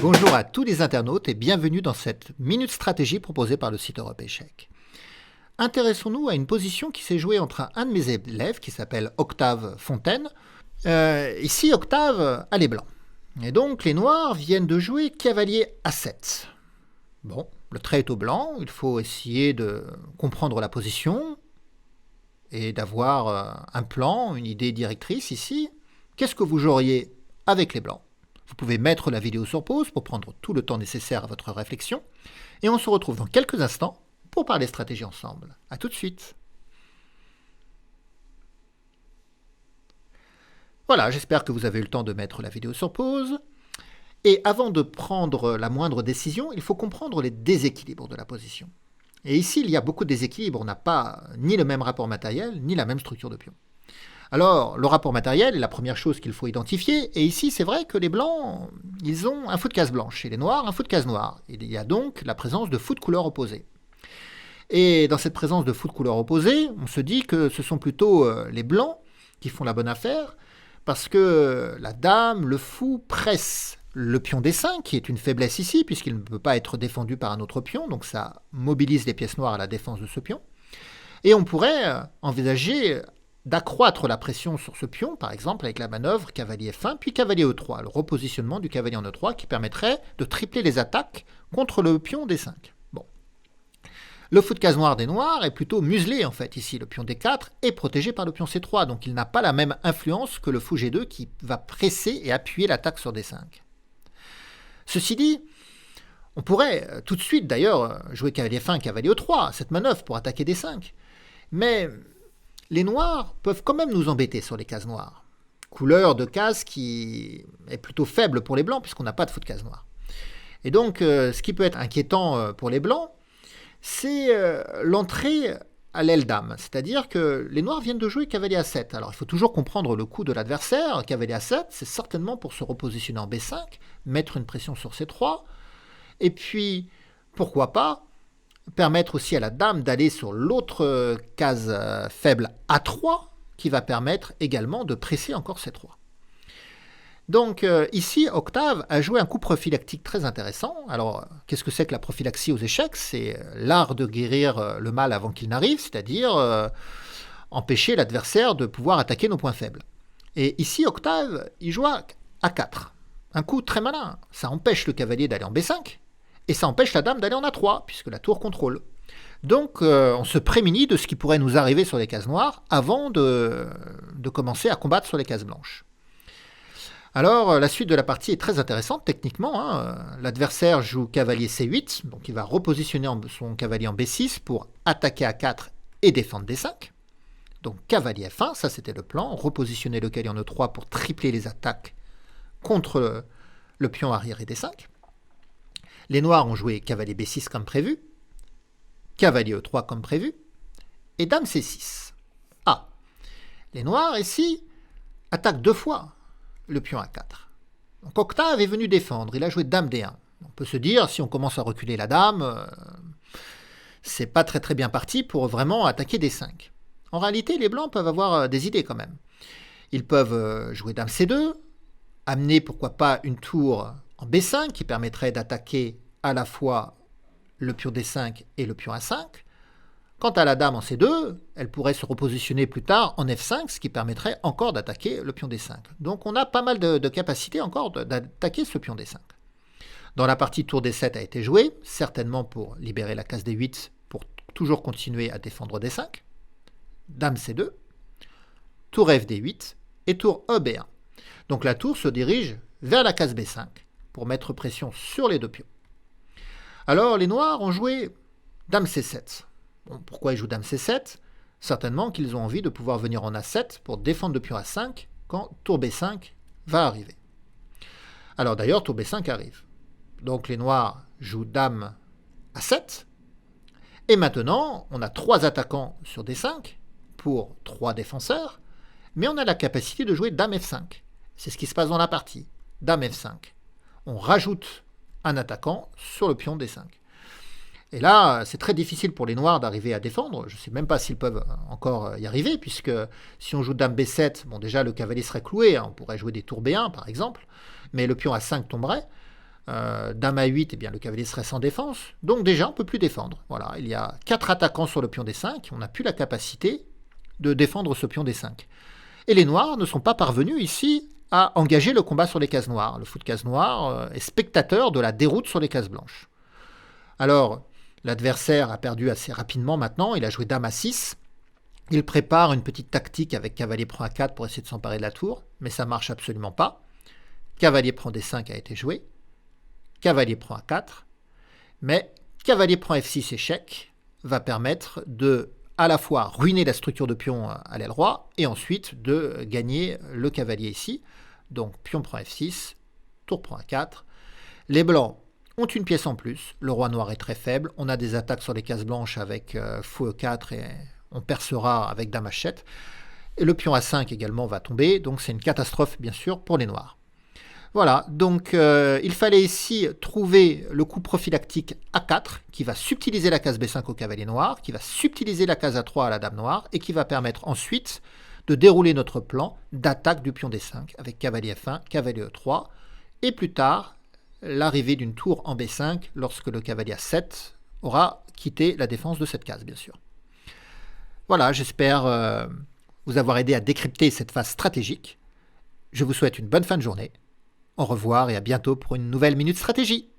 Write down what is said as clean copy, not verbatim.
Bonjour à tous les internautes et bienvenue dans cette minute stratégie proposée par le site Europe Échecs. Intéressons-nous à une position qui s'est jouée entre un de mes élèves qui s'appelle Octave Fontaine. Ici, Octave a les blancs. Et donc, les noirs viennent de jouer cavalier A7. Bon, le trait est au blanc, il faut essayer de comprendre la position et d'avoir un plan, une idée directrice ici. Qu'est-ce que vous joueriez avec les blancs ? Vous pouvez mettre la vidéo sur pause pour prendre tout le temps nécessaire à votre réflexion. Et on se retrouve dans quelques instants pour parler stratégie ensemble. A tout de suite. Voilà, j'espère que vous avez eu le temps de mettre la vidéo sur pause. Et avant de prendre la moindre décision, il faut comprendre les déséquilibres de la position. Et ici, il y a beaucoup de déséquilibres. On n'a pas ni le même rapport matériel, ni la même structure de pion. Alors, le rapport matériel est la première chose qu'il faut identifier. Et ici, c'est vrai que les blancs, ils ont un fou de case blanche. Et les noirs, un fou de case noire. Il y a donc la présence de fous de couleur opposée. Et dans cette présence de fous de couleur opposée, on se dit que ce sont plutôt les blancs qui font la bonne affaire, parce que la dame, le fou, presse le pion D5, qui est une faiblesse ici, puisqu'il ne peut pas être défendu par un autre pion, donc ça mobilise les pièces noires à la défense de ce pion. Et on pourrait envisager d'accroître la pression sur ce pion, par exemple avec la manœuvre cavalier F1, puis cavalier E3, le repositionnement du cavalier en E3 qui permettrait de tripler les attaques contre le pion D5. Bon. Le fou de case noire des noirs est plutôt muselé en fait ici. Le pion D4 est protégé par le pion C3, donc il n'a pas la même influence que le fou G2 qui va presser et appuyer l'attaque sur D5. Ceci dit, on pourrait tout de suite d'ailleurs jouer cavalier F1, cavalier E3, cette manœuvre pour attaquer D5. Mais les noirs peuvent quand même nous embêter sur les cases noires. Couleur de case qui est plutôt faible pour les blancs puisqu'on n'a pas de fou de case noire. Et donc, ce qui peut être inquiétant pour les blancs, c'est l'entrée à l'aile dame. C'est-à-dire que les noirs viennent de jouer cavalier A7. Alors, il faut toujours comprendre le coup de l'adversaire. Cavalier A7, c'est certainement pour se repositionner en B5, mettre une pression sur C3, et puis, pourquoi pas, permettre aussi à la dame d'aller sur l'autre case faible A3, qui va permettre également de presser encore C3. Donc ici, Octave a joué un coup prophylactique très intéressant. Alors, qu'est-ce que c'est que la prophylaxie aux échecs ? C'est l'art de guérir le mal avant qu'il n'arrive, c'est-à-dire empêcher l'adversaire de pouvoir attaquer nos points faibles. Et ici, Octave, il joue à A4. Un coup très malin. Ça empêche le cavalier d'aller en B5, et ça empêche la dame d'aller en A3, puisque la tour contrôle. Donc, on se prémunit de ce qui pourrait nous arriver sur les cases noires avant de commencer à combattre sur les cases blanches. Alors, la suite de la partie est très intéressante techniquement. L'adversaire joue cavalier C8, donc il va repositionner son cavalier en B6 pour attaquer A4 et défendre D5. Donc, cavalier F1, ça c'était le plan. Repositionner le cavalier en E3 pour tripler les attaques contre le pion arrière et D5. Les noirs ont joué cavalier B6 comme prévu, cavalier E3 comme prévu, et dame C6. Ah, les noirs ici attaquent deux fois le pion A4. Donc Octave est venu défendre, il a joué dame D1. On peut se dire, si on commence à reculer la dame, c'est pas très bien parti pour vraiment attaquer D5. En réalité, les blancs peuvent avoir des idées quand même. Ils peuvent jouer dame C2, amener pourquoi pas une tour en B5 qui permettrait d'attaquer à la fois le pion D5 et le pion A5. Quant à la dame en C2, elle pourrait se repositionner plus tard en F5, ce qui permettrait encore d'attaquer le pion D5. Donc on a pas mal de capacités encore d'attaquer ce pion D5. Dans la partie tour D7 a été jouée, certainement pour libérer la case D8 pour toujours continuer à défendre D5. Dame C2, tour FD8 et tour EB1. Donc la tour se dirige vers la case B5 pour mettre pression sur les deux pions. Alors les noirs ont joué dame C7. Bon, pourquoi ils jouent dame C7 ? Certainement qu'ils ont envie de pouvoir venir en A7 pour défendre le pion A5 quand tour B5 va arriver. Alors d'ailleurs, tour B5 arrive. Donc les noirs jouent dame A7. Et maintenant, on a 3 attaquants sur D5 pour 3 défenseurs, mais on a la capacité de jouer dame F5. C'est ce qui se passe dans la partie. Dame F5. On rajoute un attaquant sur le pion D5. Et là, c'est très difficile pour les noirs d'arriver à défendre. Je ne sais même pas s'ils peuvent encore y arriver, puisque si on joue dame B7, bon déjà le cavalier serait cloué, on pourrait jouer des tours B1 par exemple, mais le pion A5 tomberait. Dame A8, eh bien, le cavalier serait sans défense. Donc déjà, on ne peut plus défendre. Voilà, il y a 4 attaquants sur le pion D5. On n'a plus la capacité de défendre ce pion D5. Et les noirs ne sont pas parvenus ici à engager le combat sur les cases noires. Le fou de case noire est spectateur de la déroute sur les cases blanches. Alors, l'adversaire a perdu assez rapidement maintenant. Il a joué Dame A6. Il prépare une petite tactique avec cavalier prend A4 pour essayer de s'emparer de la tour, mais ça ne marche absolument pas. Cavalier prend D5 a été joué. Cavalier prend A4. Mais cavalier prend F6 échec va permettre de à la fois ruiner la structure de pion à l'aile roi et ensuite de gagner le cavalier ici. Donc pion prend F6, tour prend A4. Les blancs ont une pièce en plus. Le roi noir est très faible. On a des attaques sur les cases blanches avec fou E4 et on percera avec dame H7. Et le pion A5 également va tomber. Donc c'est une catastrophe bien sûr pour les noirs. Voilà, donc il fallait ici trouver le coup prophylactique A4 qui va subtiliser la case B5 au cavalier noir, qui va subtiliser la case A3 à la dame noire et qui va permettre ensuite de dérouler notre plan d'attaque du pion D5 avec cavalier F1, cavalier E3 et plus tard l'arrivée d'une tour en B5 lorsque le cavalier A7 aura quitté la défense de cette case bien sûr. Voilà, j'espère vous avoir aidé à décrypter cette phase stratégique. Je vous souhaite une bonne fin de journée. Au revoir et à bientôt pour une nouvelle Minute Stratégie.